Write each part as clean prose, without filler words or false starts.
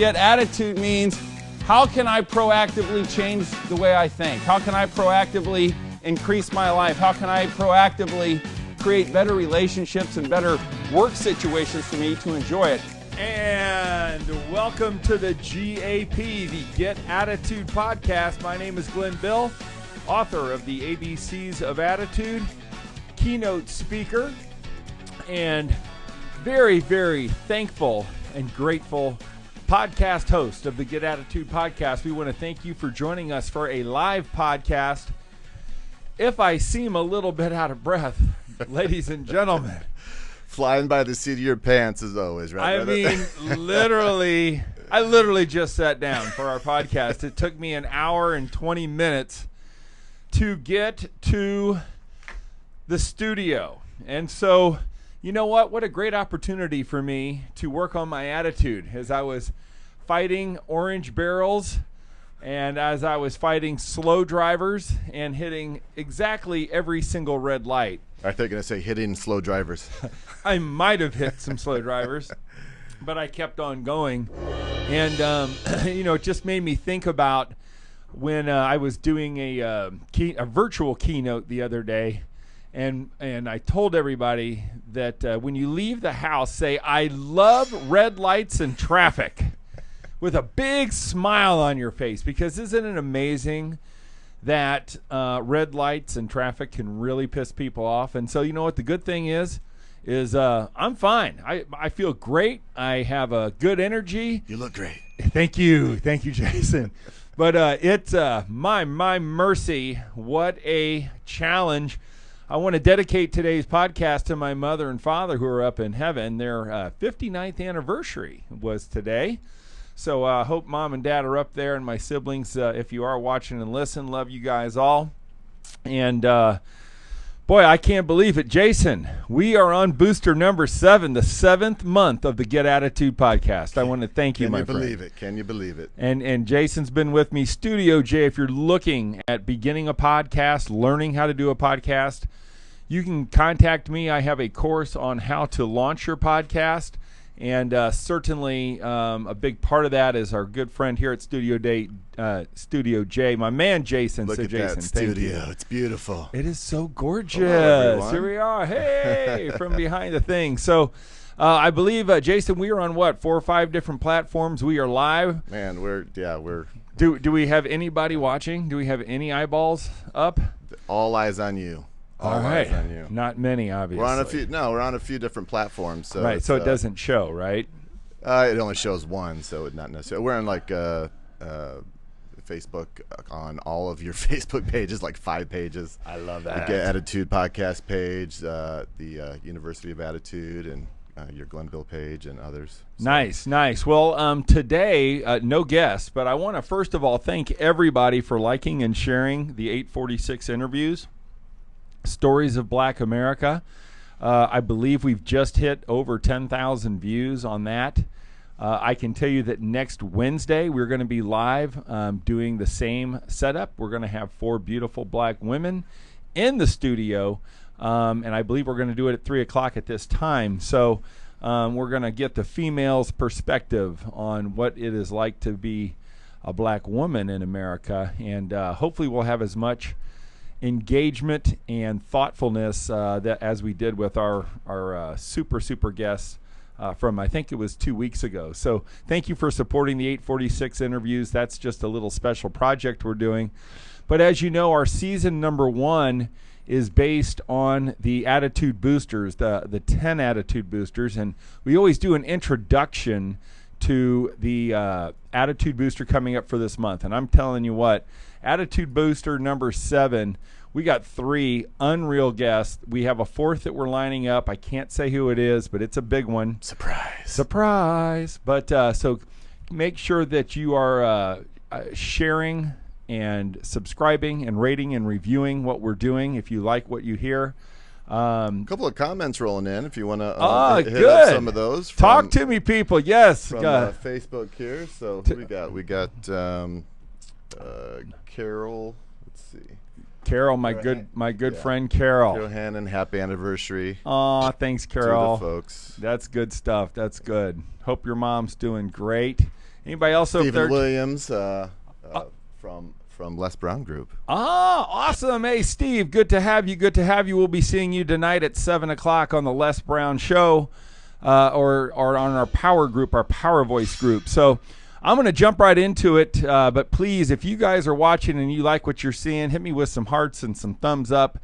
Get attitude means, how can I proactively change the way I think? How can I proactively increase my life? How can I proactively create better relationships and better work situations for me to enjoy it? And welcome to the GAP, the Get Attitude podcast. My name is Glenn Bill, author of the ABCs of Attitude, keynote speaker, and very, very thankful and grateful podcast host of the Get Attitude podcast. We want to thank you for joining us for a live podcast. If I seem a little bit out of breath, ladies and gentlemen. Flying by the seat of your pants as always, right? I mean, literally, I literally just sat down for our podcast. It took me an hour and 20 minutes to get to the studio. And so, you know what? What a great opportunity for me to work on my attitude as I was fighting orange barrels and as I was fighting slow drivers and hitting exactly every single red light. I thought you were going to say hitting slow drivers. I might have hit some slow drivers, but I kept on going. And, you know, it just made me think about when I was doing a virtual keynote the other day. And I told everybody that when you leave the house, say, I love red lights and traffic, with a big smile on your face, because isn't it amazing that red lights and traffic can really piss people off? And so, you know what the good thing is I'm fine. I feel great. I have a good energy. You look great. Thank you, Jason. But it's my mercy, what a challenge. I want to dedicate today's podcast to my mother and father who are up in heaven. Their 59th anniversary was today. So I hope mom and dad are up there, and my siblings, if you are watching and listen, love you guys all. And boy, I can't believe it. Jason, we are on booster number 7, the 7th month of the Get Attitude podcast. I want to thank you, my friend. Can you believe it? Can you believe it? And Jason's been with me. Studio J, if you're looking at beginning a podcast, learning how to do a podcast, you can contact me. I have a course on how to launch your podcast. And certainly a big part of that is our good friend here at Studio J, my man Jason. Look so at Jason, that studio. It's beautiful. It is so gorgeous. Hello, Here we are. Hey, from behind the thing. So I believe, Jason, we are on what, 4 or 5 different platforms. We are live. Man, we're. Do we have anybody watching? Do we have any eyeballs up? All eyes on you. All right. Eyes on you. Not many, obviously. We're on a few different platforms. So right, so it doesn't show, right? It only shows one, so it not necessarily. We're on like Facebook on all of your Facebook pages, like 5 pages. I love that. The Get Attitude podcast page, the University of Attitude, and your Glenville page, and others. So. Nice. Well, today, no guests, but I want to first of all thank everybody for liking and sharing the 846 interviews. Stories of Black America. I believe we've just hit over 10,000 views on that. I can tell you that next Wednesday we're going to be live doing the same setup. We're going to have 4 beautiful black women in the studio, and I believe we're going to do it at 3 o'clock at this time. So we're going to get the female's perspective on what it is like to be a black woman in America, and hopefully we'll have as much engagement and thoughtfulness that as we did with our super guests from, I think it was 2 weeks ago. So thank you for supporting the 846 interviews. That's just a little special project we're doing. But as you know, our season number 1 is based on the attitude boosters, the 10 attitude boosters, and we always do an introduction to the attitude booster coming up for this month. And I'm telling you what, attitude booster number 7, we got 3 unreal guests. We have a 4th that we're lining up. I can't say who it is, but it's a big one. Surprise. But so make sure that you are sharing and subscribing and rating and reviewing what we're doing if you like what you hear. A couple of comments rolling in if you want to hit good. up some of those. Talk to me, people. Yes. From Facebook here. So who we got Carol. Let's see. Carol, my good friend Carol. Johannon, happy anniversary. Aw, thanks, Carol. To the folks. That's good stuff. That's good. Hope your mom's doing great. Anybody else over there? Stephen Williams from Les Brown Group. Ah, awesome. Hey, Steve, good to have you. Good to have you. We'll be seeing you tonight at 7 o'clock on the Les Brown Show or on our Power Group, our Power Voice group. So I'm going to jump right into it. But please, if you guys are watching and you like what you're seeing, hit me with some hearts and some thumbs up.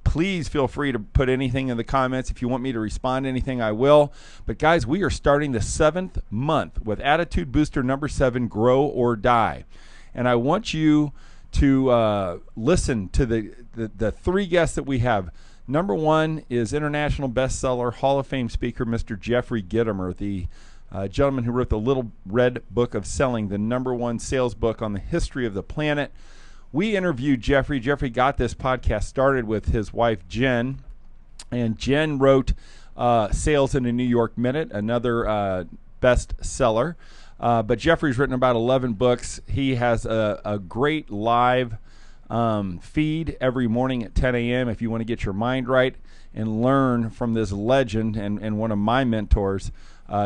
Please feel free to put anything in the comments. If you want me to respond to anything, I will. But guys, we are starting the 7th month with Attitude Booster number 7, Grow or Die. And I want you to listen to the three guests that we have. Number 1 is international bestseller, Hall of Fame speaker, Mr. Jeffery Gitomer, the gentleman who wrote the Little Red Book of Selling, the number 1 sales book on the history of the planet. We interviewed Jeffery. Jeffery got this podcast started with his wife, Jen. And Jen wrote Sales in a New York Minute, another bestseller. But Jeffrey's written about 11 books. He has a great live feed every morning at 10 a.m. if you want to get your mind right and learn from this legend and one of my mentors.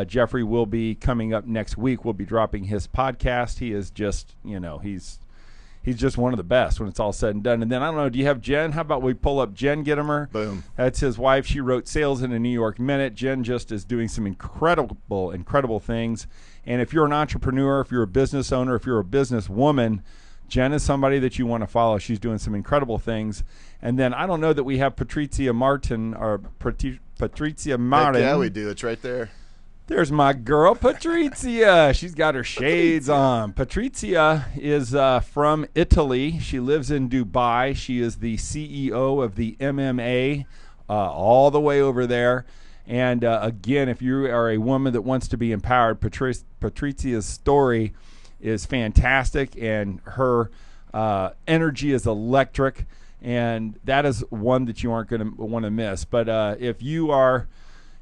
Jeffery will be coming up next week. We'll be dropping his podcast. He is just, he's just one of the best when it's all said and done. And then, I don't know, do you have Jen? How about we pull up Jen Gitomer? Boom. That's his wife. She wrote Sales in a New York Minute. Jen just is doing some incredible things. And if you're an entrepreneur, if you're a business owner, if you're a businesswoman, Jen is somebody that you want to follow. She's doing some incredible things. And then I don't know that we have Patrizia Marin. Heck yeah, we do. It's right there. There's my girl, Patrizia. She's got her shades on. Patrizia is from Italy. She lives in Dubai. She is the CEO of the MMA all the way over there. And again, if you are a woman that wants to be empowered, Patrizia's story is fantastic, and her energy is electric, and that is one that you aren't going to want to miss. But if you are,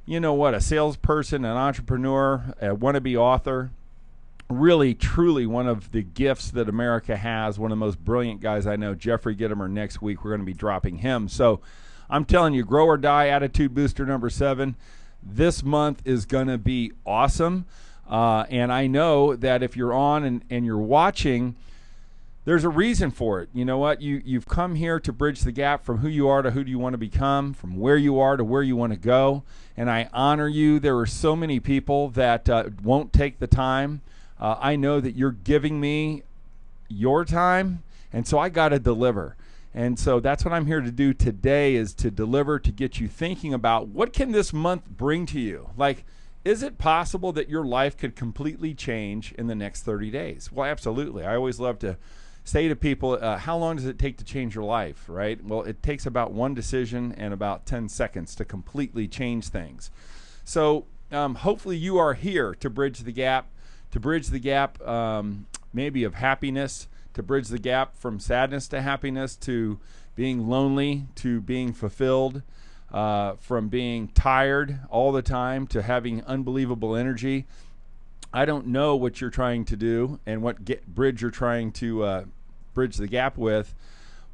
a salesperson, an entrepreneur, a wannabe author, really, truly one of the gifts that America has, one of the most brilliant guys I know, Jeffery Gitomer. Next week, we're going to be dropping him. So I'm telling you, Grow or Die, Attitude Booster number 7. This month is going to be awesome. And I know that if you're on and you're watching, there's a reason for it. You know what? You've come here to bridge the gap from who you are to who do you want to become, from where you are to where you want to go. And I honor you. There are so many people that won't take the time. I know that you're giving me your time, and so I got to deliver. And so that's what I'm here to do today, is to deliver, to get you thinking about what can this month bring to you. Like, is it possible that your life could completely change in the next 30 days? Well, absolutely. I always love to say to people, how long does it take to change your life, right? Well, it takes about one decision and about 10 seconds to completely change things. So hopefully you are here to bridge the gap, maybe of happiness, to bridge the gap from sadness to happiness, to being lonely, to being fulfilled, from being tired all the time to having unbelievable energy. I don't know what you're trying to do and what bridge you're trying to bridge the gap with,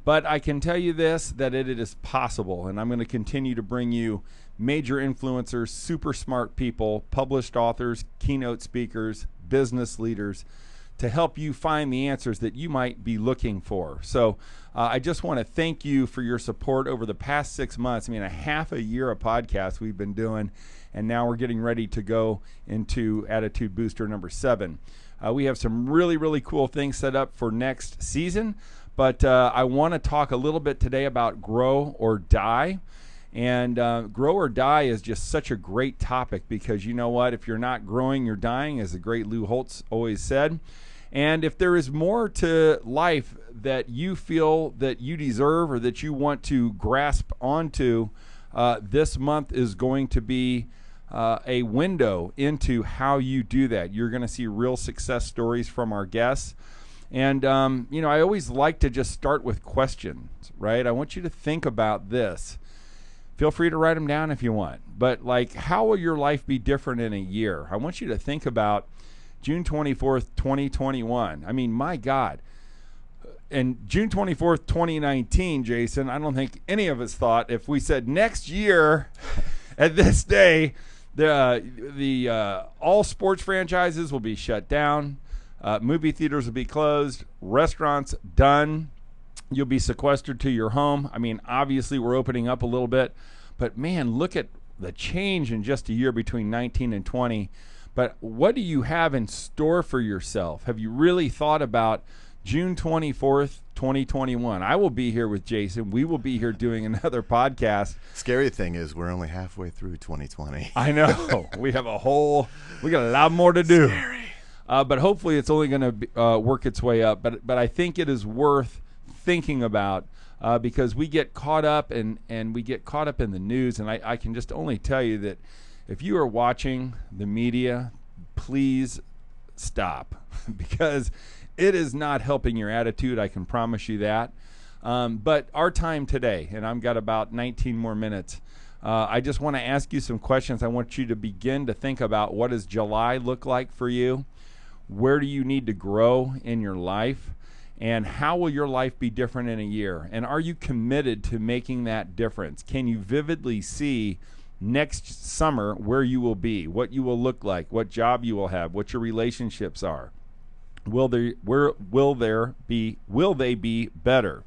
but I can tell you this, that it is possible, and I'm going to continue to bring you major influencers, super smart people, published authors, keynote speakers, business leaders, to help you find the answers that you might be looking for. So I just want to thank you for your support over the past 6 months. I mean, a half a year of podcasts we've been doing, and now we're getting ready to go into Attitude Booster number 7. We have some really, really cool things set up for next season, but I want to talk a little bit today about Grow or Die. And Grow or Die is just such a great topic, because you know what? If you're not growing, you're dying, as the great Lou Holtz always said. And if there is more to life that you feel that you deserve or that you want to grasp onto, this month is going to be a window into how you do that. You're going to see real success stories from our guests. And, I always like to just start with questions, right? I want you to think about this. Feel free to write them down if you want. But, how will your life be different in a year? I want you to think about June 24th, 2021. I mean, my God. And June 24th, 2019, Jason, I don't think any of us thought if we said next year at this day All sports franchises will be shut down. Movie theaters will be closed. Restaurants done. You'll be sequestered to your home. I mean, obviously, we're opening up a little bit. But, man, look at the change in just a year between 19 and 20. But what do you have in store for yourself? Have you really thought about June 24th, 2021? I will be here with Jason. We will be here doing another podcast. Scary thing is we're only halfway through 2020. I know. We got a lot more to do. Scary. But hopefully it's only going to work its way up. But I think it is worth thinking about because we get caught up and we get caught up in the news. And I can just only tell you that if you are watching the media, please stop because it is not helping your attitude. I can promise you that. But our time today, and I've got about 19 more minutes, I just want to ask you some questions. I want you to begin to think about what does July look like for you? Where do you need to grow in your life? And how will your life be different in a year? And are you committed to making that difference? Can you vividly see next summer where you will be, what you will look like, what job you will have, what your relationships are? Will they be better?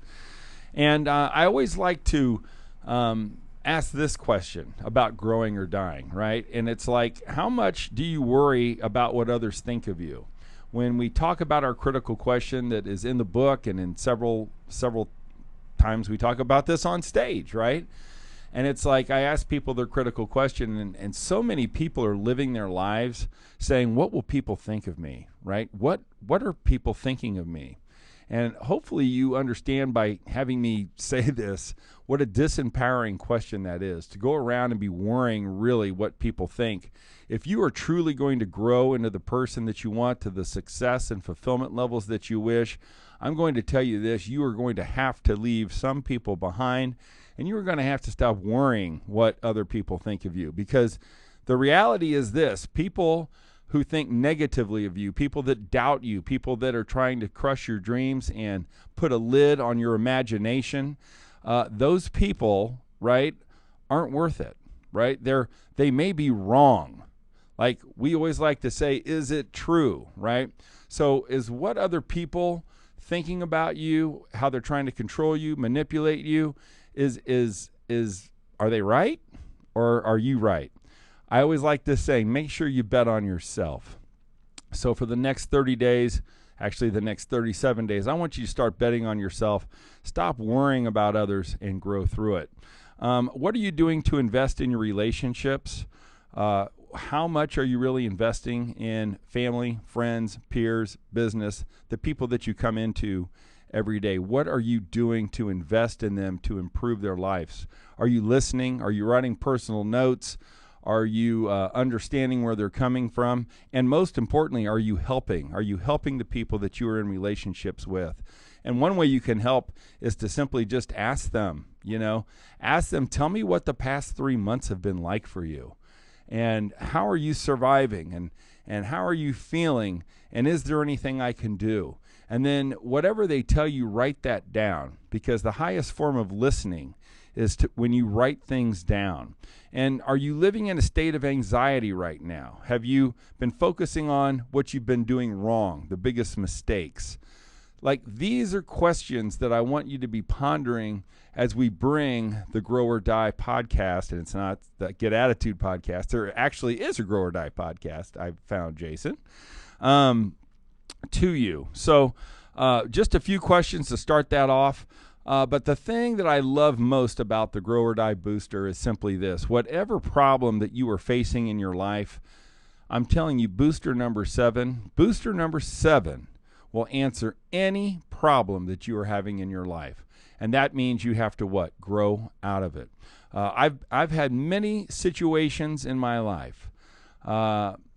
And I always like to ask this question about growing or dying, right? And it's like, how much do you worry about what others think of you? When we talk about our critical question that is in the book and in several times we talk about this on stage, right? And it's like I ask people their critical question, and so many people are living their lives saying, what will people think of me, right? What are people thinking of me? And hopefully you understand by having me say this, what a disempowering question that is, to go around and be worrying really what people think. If you are truly going to grow into the person that you want, to the success and fulfillment levels that you wish, I'm going to tell you this, you are going to have to leave some people behind, and you're going to have to stop worrying what other people think of you. Because the reality is this, people who think negatively of you, people that doubt you, people that are trying to crush your dreams and put a lid on your imagination, those people, right, aren't worth it, right? They may be wrong. Like we always like to say, is it true, right? So is what other people thinking about you, how they're trying to control you, manipulate you, are they right or are you right? I always like this saying, make sure you bet on yourself. So for the next 30 days, actually the next 37 days, I want you to start betting on yourself. Stop worrying about others and grow through it. What are you doing to invest in your relationships? How much are you really investing in family, friends, peers, business, the people that you come into every day? What are you doing to invest in them to improve their lives? Are you listening? Are you writing personal notes? Are you understanding where they're coming from? And most importantly, are you helping? Are you helping the people that you are in relationships with? And one way you can help is to simply just ask them, ask them, tell me what the past 3 months have been like for you. And how are you surviving? And how are you feeling? And is there anything I can do? And then whatever they tell you, write that down, because the highest form of listening is when you write things down. And are you living in a state of anxiety right now? Have you been focusing on what you've been doing wrong, the biggest mistakes? Like, these are questions that I want you to be pondering as we bring the Grow or Die podcast. And it's not the Get Attitude podcast. There actually is a Grow or Die podcast, I've found, Jason, to you. So just a few questions to start that off. But the thing that I love most about the Grow or Die Booster is simply this. Whatever problem that you are facing in your life, I'm telling you, Booster number 7 will answer any problem that you are having in your life. And that means you have to what? Grow out of it. I've had many situations in my life,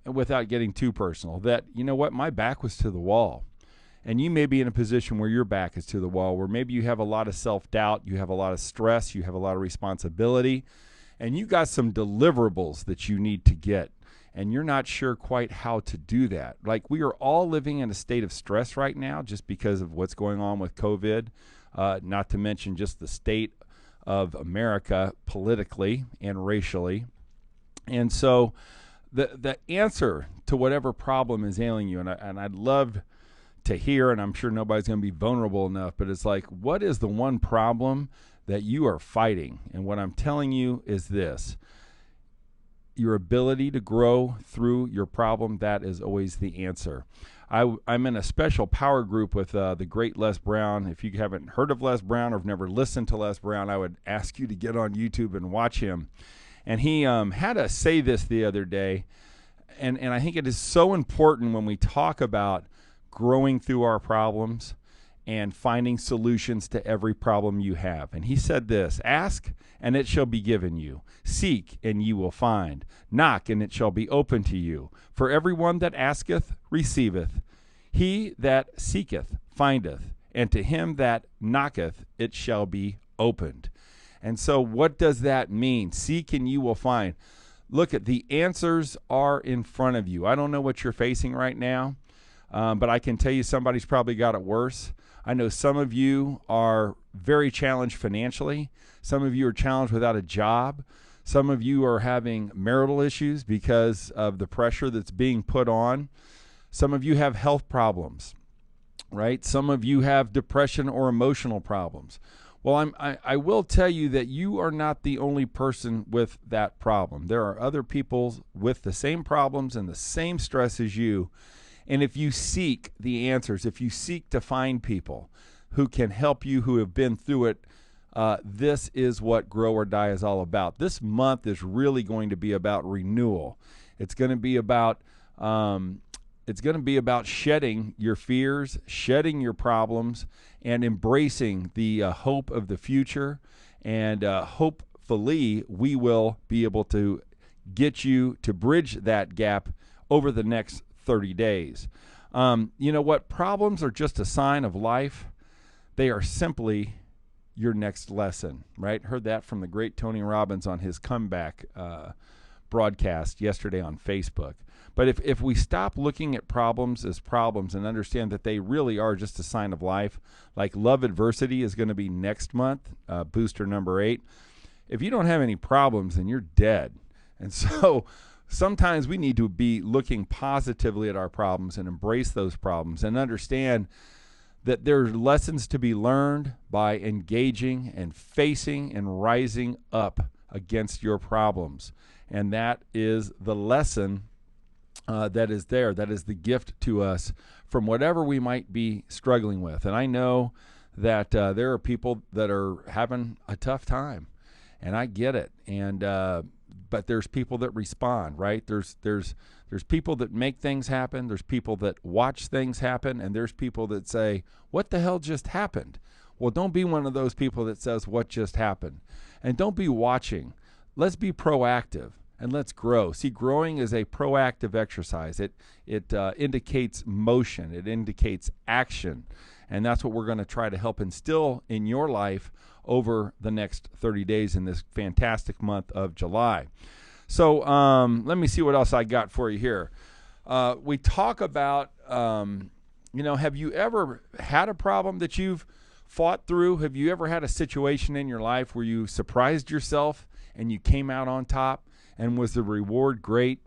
without getting too personal, that, my back was to the wall. And you may be in a position where your back is to the wall, where maybe you have a lot of self-doubt, you have a lot of stress, you have a lot of responsibility, and you got some deliverables that you need to get, and you're not sure quite how to do that. Like, we are all living in a state of stress right now just because of what's going on with COVID, not to mention just the state of America politically and racially. And so the answer to whatever problem is ailing you, and I'd love to hear, and I'm sure nobody's going to be vulnerable enough, but it's like, what is the one problem that you are fighting? And what I'm telling you is this: your ability to grow through your problem, that is always the answer. I'm in a special power group with the great Les Brown. If you haven't heard of Les Brown or have never listened to Les Brown, I would ask you to get on YouTube and watch him. And he had us say this the other day, and I think it is so important when we talk about growing through our problems and finding solutions to every problem you have. And he said this: ask, and it shall be given you. Seek, and you will find. Knock, and it shall be open to you. For everyone that asketh, receiveth. He that seeketh, findeth. And to him that knocketh, it shall be opened. And so what does that mean? Seek, and you will find. Look, at the answers are in front of you. I don't know what you're facing right now, but I can tell you somebody's probably got it worse. I know some of you are very challenged financially. Some of you are challenged without a job. Some of you are having marital issues because of the pressure that's being put on. Some of you have health problems, right? Some of you have depression or emotional problems. Well, I will tell you that you are not the only person with that problem. There are other people with the same problems and the same stress as you. And if you seek the answers, if you seek to find people who can help you, who have been through it, this is what Grow or Die is all about. This month is really going to be about renewal. It's going to be about shedding your fears, shedding your problems, and embracing the hope of the future. And hopefully we will be able to get you to bridge that gap over the next 30 days. You know what? Problems are just a sign of life. They are simply your next lesson, right? Heard that from the great Tony Robbins on his comeback broadcast yesterday on Facebook. But if we stop looking at problems as problems and understand that they really are just a sign of life, like Love Adversity is going to be next month, booster number 8. If you don't have any problems, then you're dead. And so sometimes we need to be looking positively at our problems and embrace those problems and understand that there are lessons to be learned by engaging and facing and rising up against your problems. And that is the lesson that is there. That is the gift to us from whatever we might be struggling with. And I know that there are people that are having a tough time, and I get it. And but there's people that respond, right? There's people that make things happen. There's people that watch things happen, and there's people that say, "What the hell just happened?" Well, don't be one of those people that says, "What just happened?" And don't be watching. Let's be proactive. And let's grow. See, growing is a proactive exercise. It indicates motion. It indicates action. And that's what we're going to try to help instill in your life over the next 30 days in this fantastic month of July. So let me see what else I got for you here. We talk about, have you ever had a problem that you've fought through? Have you ever had a situation in your life where you surprised yourself and you came out on top? And was the reward great?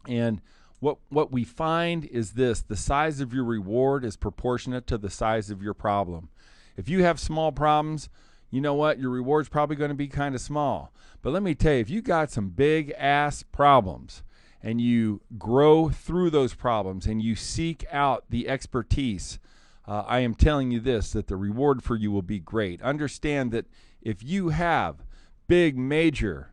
And what we find is this: the size of your reward is proportionate to the size of your problem. If you have small problems, you know what? Your reward's probably going to be kind of small. But let me tell you, if you got some big ass problems and you grow through those problems and you seek out the expertise, I am telling you this, that the reward for you will be great. Understand that if you have big, major,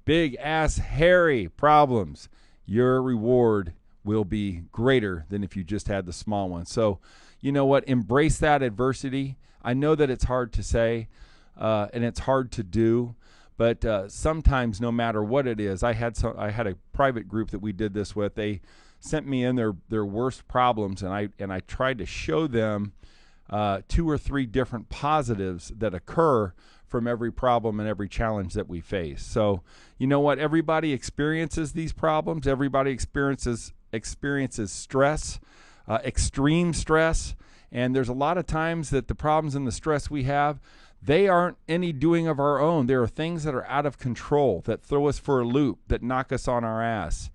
big ass hairy problems, your reward will be greater than if you just had the small one. So, you know what? Embrace that adversity. I know that it's hard to say and it's hard to do, but sometimes, no matter what it is, I had a private group that we did this with. They sent me in their worst problems, and I tried to show them 2 or 3 different positives that occur from every problem and every challenge that we face. So, you know what? Everybody experiences these problems. Everybody experiences stress, extreme stress. And there's a lot of times that the problems and the stress we have, They aren't any doing of our own. There are things that are out of control, that throw us for a loop, that knock us on our ass.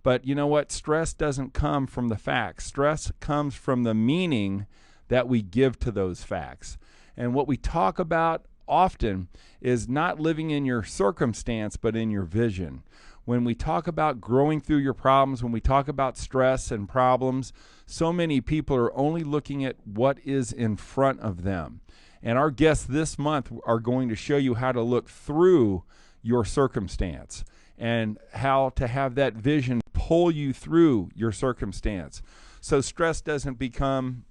But you know what? Stress doesn't come from the facts. Stress comes from the meaning that we give to those facts. And what we talk about often is not living in your circumstance, but in your vision. When we talk about growing through your problems, when we talk about stress and problems, so many people are only looking at what is in front of them. And our guests this month are going to show you how to look through your circumstance and how to have that vision pull you through your circumstance so stress doesn't become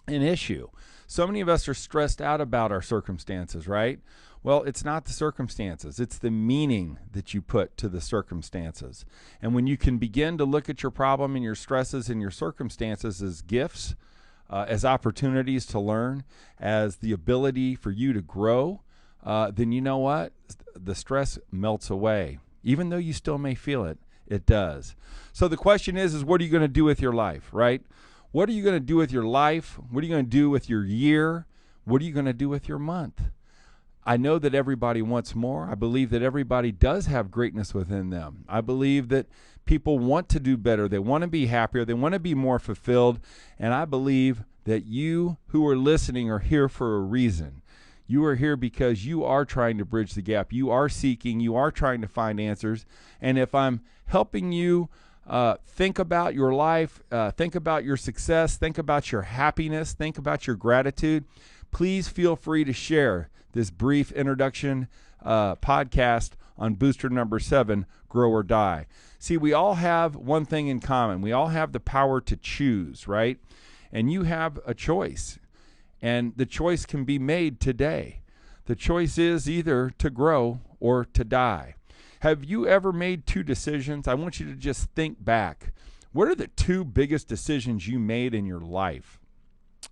an issue. So many of us are stressed out about our circumstances, right? Well, it's not the circumstances. It's the meaning that you put to the circumstances. And when you can begin to look at your problem and your stresses and your circumstances as gifts, as opportunities to learn, as the ability for you to grow, then you know what? The stress melts away. Even though you still may feel it, it does. So the question is what are you going to do with your life, right? What are you going to do with your life? What are you going to do with your year? What are you going to do with your month? I know that everybody wants more. I believe that everybody does have greatness within them. I believe that people want to do better. They want to be happier. They want to be more fulfilled. And I believe that you who are listening are here for a reason. You are here because you are trying to bridge the gap. You are seeking. You are trying to find answers. And if I'm helping you think about your life, think about your success, think about your happiness, think about your gratitude, please feel free to share this brief introduction podcast on booster number 7, Grow or Die. See, we all have one thing in common. We all have the power to choose, right? And you have a choice. And the choice can be made today. The choice is either to grow or to die. Have you ever made 2 decisions? I want you to just think back. What are the 2 biggest decisions you made in your life?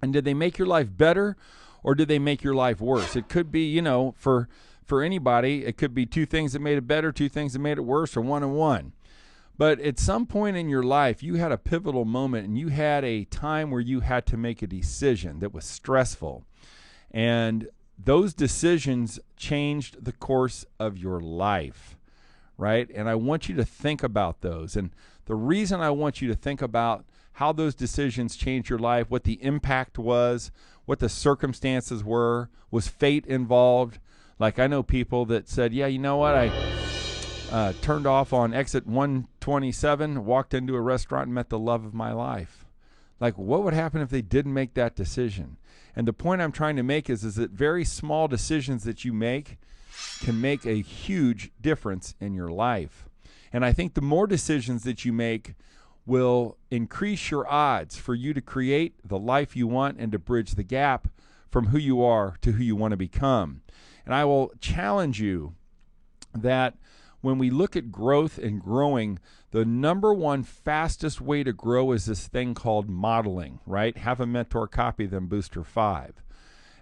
And did they make your life better or did they make your life worse? It could be, for anybody, it could be 2 things that made it better, 2 things that made it worse, or 1 and 1. But at some point in your life, you had a pivotal moment and you had a time where you had to make a decision that was stressful. And those decisions changed the course of your life, right? And I want you to think about those. And the reason I want you to think about how those decisions changed your life, what the impact was, what the circumstances were, was fate involved? Like I know people that said, yeah, you know what, I turned off on exit 127, walked into a restaurant and met the love of my life. Like, what would happen if they didn't make that decision? And the point I'm trying to make is that very small decisions that you make can make a huge difference in your life. And I think the more decisions that you make will increase your odds for you to create the life you want and to bridge the gap from who you are to who you want to become. And I will challenge you that when we look at growth and growing, the number one fastest way to grow is this thing called modeling, right? Have a mentor copy them booster 5.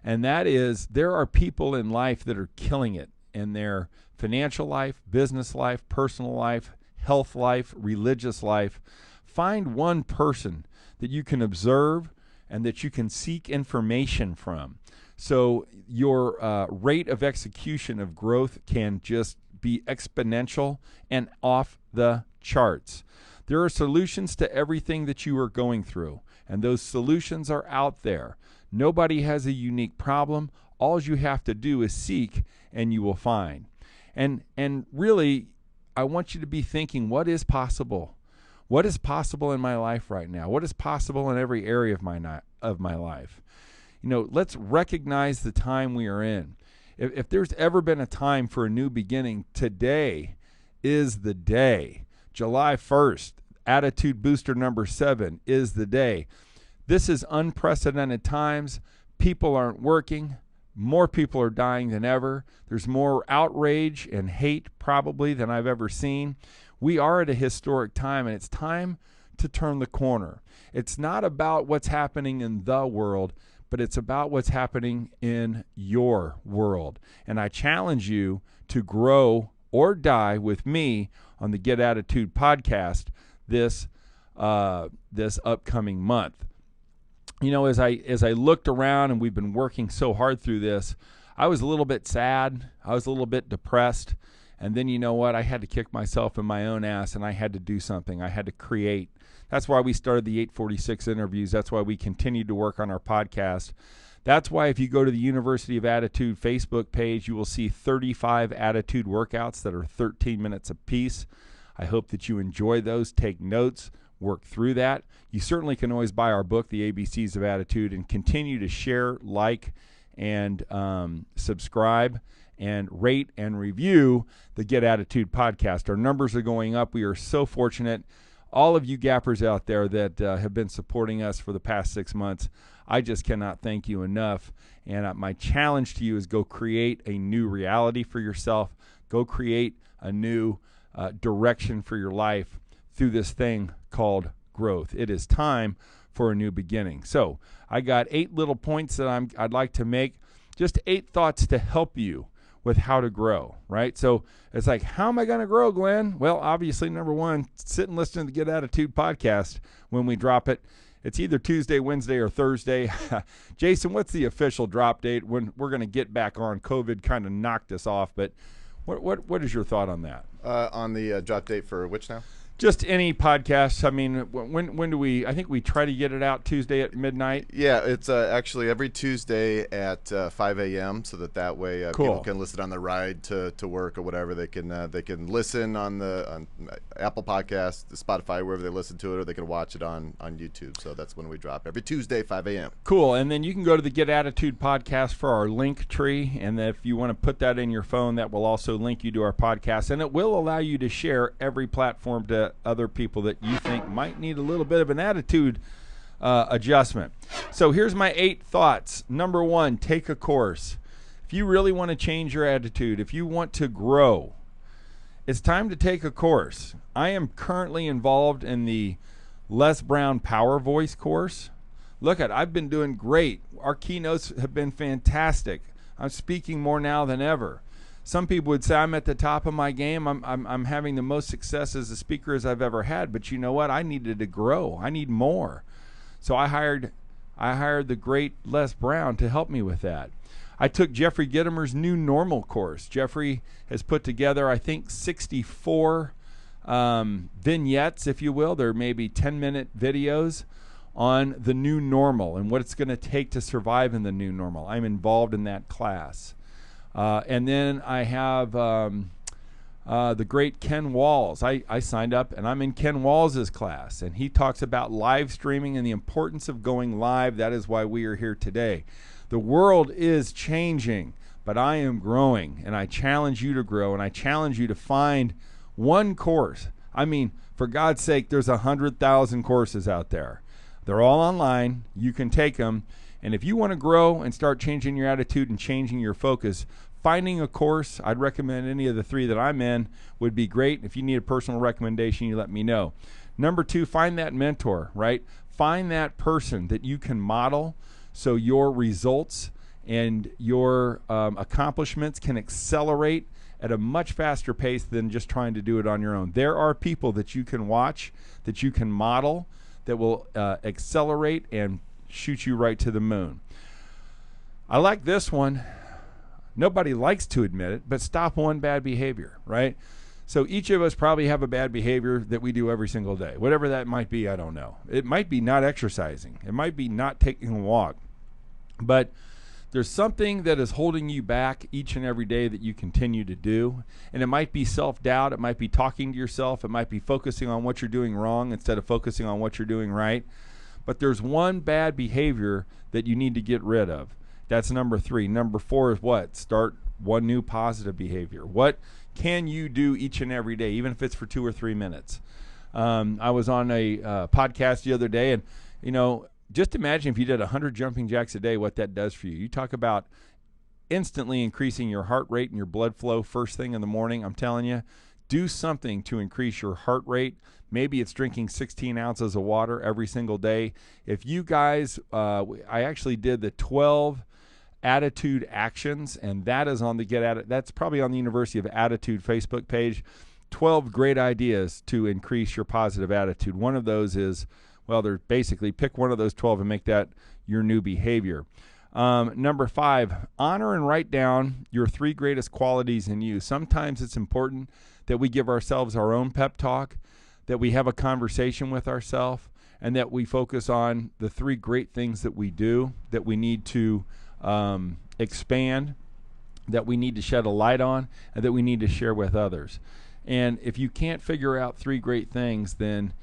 And that is, there are people in life that are killing it in their financial life, business life, personal life, health life, religious life. Find one person that you can observe and that you can seek information from. So your rate of execution of growth can just be exponential and off the charts. There are solutions to everything that you are going through, and those solutions are out there. Nobody has a unique problem. All you have to do is seek, and you will find. And really, I want you to be thinking, what is possible? What is possible in my life right now? What is possible in every area of my life? Let's recognize the time we are in. If there's ever been a time for a new beginning, today is the day. July 1st, attitude booster number 7 is the day. This is unprecedented times. People aren't working. More people are dying than ever. There's more outrage and hate probably than I've ever seen. We are at a historic time, and it's time to turn the corner. It's not about what's happening in the world, but it's about what's happening in your world. And I challenge you to grow or die with me on the Get Attitude podcast this upcoming month. As I looked around, and we've been working so hard through this, I was a little bit sad. I was a little bit depressed. And then you know what? I had to kick myself in my own ass, and I had to do something. I had to create. That's why we started the 846 interviews. That's why we continued to work on our podcast. That's why if you go to the University of Attitude Facebook page, you will see 35 attitude workouts that are 13 minutes apiece. I hope that you enjoy those. Take notes. Work through that. You certainly can always buy our book, The ABCs of Attitude, and continue to share, like, and subscribe and rate and review the Get Attitude podcast. Our numbers are going up. We are so fortunate. All of you gappers out there that have been supporting us for the past 6 months, I just cannot thank you enough. And my challenge to you is go create a new reality for yourself. Go create a new direction for your life through this thing called growth. It is time for a new beginning. So I got 8 little points that I'd like to make, just 8 thoughts to help you with how to grow, right? So it's like, how am I going to grow, Glenn? Well, obviously, number one, sit and listen to the Get Attitude podcast when we drop it. It's either Tuesday, Wednesday, or Thursday. Jason, what's the official drop date when we're going to get back on? COVID kind of knocked us off, but what is your thought on that? On the drop date for which now? Just any podcast. I mean, when do we? I think we try to get it out Tuesday at midnight. Yeah, it's actually every Tuesday at 5 a.m. so that way Cool. people can listen on the ride to work or whatever. They can listen on Apple Podcasts, the Spotify, wherever they listen to it, or they can watch it on YouTube. So that's when we drop every Tuesday, 5 a.m. Cool. And then you can go to the Get Attitude podcast for our link tree, and if you want to put that in your phone, that will also link you to our podcast, and it will allow you to share every platform to other people that you think might need a little bit of an attitude adjustment. So here's my 8 thoughts. Number 1, take a course. If you really want to change your attitude, if you want to grow, it's time to take a course. I am currently involved in the Les Brown Power Voice course. Look I've been doing great. Our keynotes have been fantastic. I'm speaking more now than ever. Some people would say I'm at the top of my game. I'm having the most success as a speaker as I've ever had. But you know what? I needed to grow. I need more. So I hired the great Les Brown to help me with that. I took Jeffery Gitomer's New Normal course. Jeffery has put together, I think, 64 vignettes, if you will. They're maybe 10-minute videos on the new normal and what it's going to take to survive in the new normal. I'm involved in that class. And then I have the great Ken Walls. I signed up, and I'm in Ken Walls' class, and he talks about live streaming and the importance of going live. That is why we are here today. The world is changing, but I am growing, and I challenge you to grow, and I challenge you to find one course. I mean, for God's sake, there's 100,000 courses out there. They're all online. You can take them. And if you want to grow and start changing your attitude and changing your focus, finding a course, I'd recommend any of the 3 that I'm in would be great. If you need a personal recommendation, you let me know. Number 2, find that mentor, right? Find that person that you can model so your results and your accomplishments can accelerate at a much faster pace than just trying to do it on your own. There are people that you can watch, that you can model, that will accelerate and shoot you right to the moon. I like this one. Nobody likes to admit it, but stop one bad behavior, right? So each of us probably have a bad behavior that we do every single day. Whatever that might be, I don't know. It might be not exercising. It might be not taking a walk. But there's something that is holding you back each and every day that you continue to do. And it might be self-doubt. It might be talking to yourself. It might be focusing on what you're doing wrong instead of focusing on what you're doing right. But there's one bad behavior that you need to get rid of. That's number 3. Number 4 is what? Start one new positive behavior. What can you do each and every day, even if it's for 2 or 3 minutes? I was on a podcast the other day, and, you know, just imagine if you did 100 jumping jacks a day, what that does for you. You talk about instantly increasing your heart rate and your blood flow first thing in the morning. I'm telling you, do something to increase your heart rate. Maybe it's drinking 16 ounces of water every single day. If you guys, I actually did the 12 attitude actions, and that is on the that's probably on the University of Attitude Facebook page. 12 great ideas to increase your positive attitude. One of those is, well, they're basically pick one of those 12 and make that your new behavior. Number 5, honor and write down your 3 greatest qualities in you. Sometimes it's important that we give ourselves our own pep talk, that we have a conversation with ourselves, and that we focus on the 3 great things that we do, that we need to expand, that we need to shed a light on, and that we need to share with others. And if you can't figure out 3 great things, then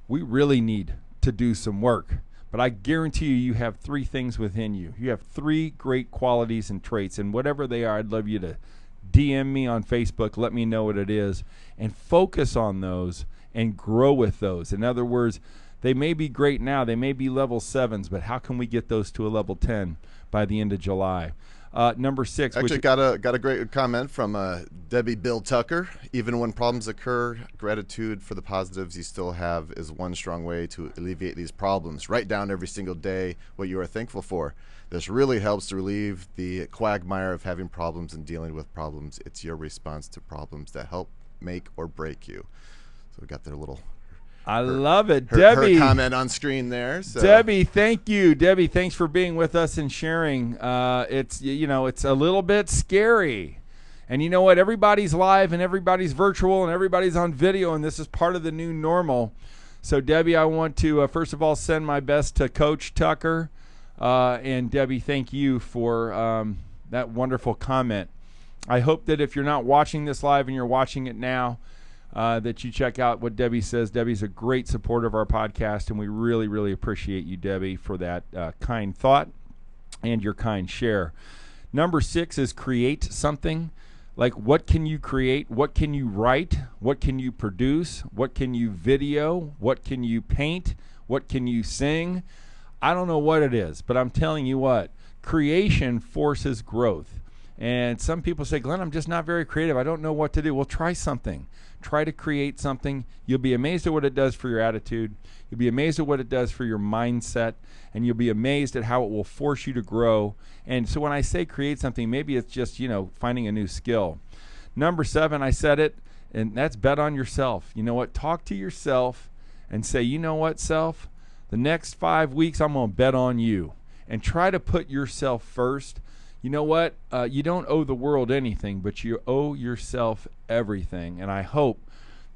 we really need to do some work. But I guarantee you have 3 things within you. You have 3 great qualities and traits, and whatever they are, I'd love you to DM me on Facebook, let me know what it is, and focus on those and grow with those. In other words, they may be great now, they may be level 7s, but how can we get those to a level 10 by the end of July? Number 6. Actually, got a great comment from Debbie Bill Tucker. Even when problems occur, gratitude for the positives you still have is one strong way to alleviate these problems. Write down every single day what you are thankful for. This really helps to relieve the quagmire of having problems and dealing with problems. It's your response to problems that help make or break you. So we got their little... I love it. Debbie. Her comment on screen there. So. Debbie, thank you. Debbie, thanks for being with us and sharing. It's a little bit scary. And you know what? Everybody's live and everybody's virtual and everybody's on video, and this is part of the new normal. So, Debbie, I want to, first of all, send my best to Coach Tucker. And, Debbie, thank you for that wonderful comment. I hope that if you're not watching this live and you're watching it now, that you check out what Debbie says. Debbie's a great supporter of our podcast, and we really, really appreciate you, Debbie, for that kind thought and your kind share. Number 6 is create something. Like, what can you create? What can you write? What can you produce? What can you video? What can you paint? What can you sing? I don't know what it is, but I'm telling you what, creation forces growth. And some people say, Glenn, I'm just not very creative. I don't know what to do. Well, try something. Try to create something. You'll be amazed at what it does for your attitude. You'll be amazed at what it does for your mindset. And you'll be amazed at how it will force you to grow. And so when I say create something, maybe it's just, finding a new skill. Number 7, I said it, and that's bet on yourself. You know what? Talk to yourself and say, you know what, self? The next 5 weeks, I'm going to bet on you. And try to put yourself first. You know what? You don't owe the world anything, but you owe yourself everything. And I hope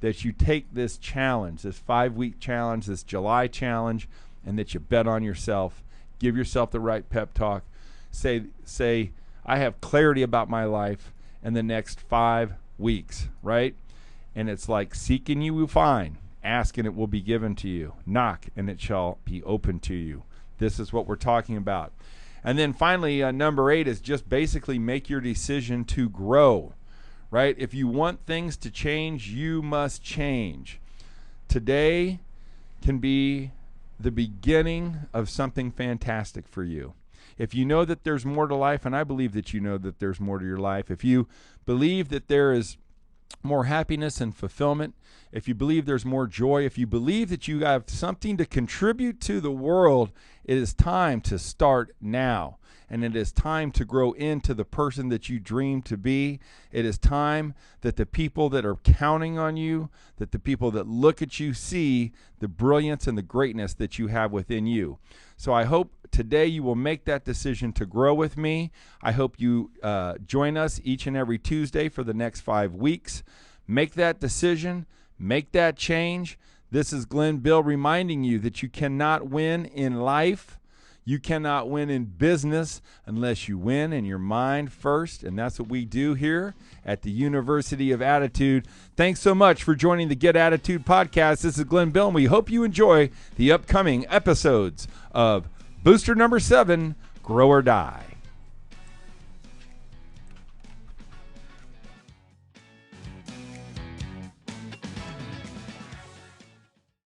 that you take this challenge, this 5-week challenge, this July challenge, and that you bet on yourself. Give yourself the right pep talk. Say, I have clarity about my life in the next 5 weeks, right? And it's like, seek and you will find. Ask and it will be given to you. Knock and it shall be open to you. This is what we're talking about. And then finally, number 8 is just basically make your decision to grow, right? If you want things to change, you must change. Today can be the beginning of something fantastic for you. If you know that there's more to life, and I believe that you know that there's more to your life, if you believe that there is more happiness and fulfillment, if you believe there's more joy, if you believe that you have something to contribute to the world, it is time to start now. And it is time to grow into the person that you dream to be. It is time that the people that are counting on you, that the people that look at you see the brilliance and the greatness that you have within you. So I hope today you will make that decision to grow with me. I hope you join us each and every Tuesday for the next 5 weeks. Make that decision. Make that change. This is Glenn Bill reminding you that you cannot win in life. You cannot win in business unless you win in your mind first, and that's what we do here at the University of Attitude. Thanks so much for joining the Get Attitude podcast. This is Glenn Bill, and we hope you enjoy the upcoming episodes of Booster number 7, Grow or Die.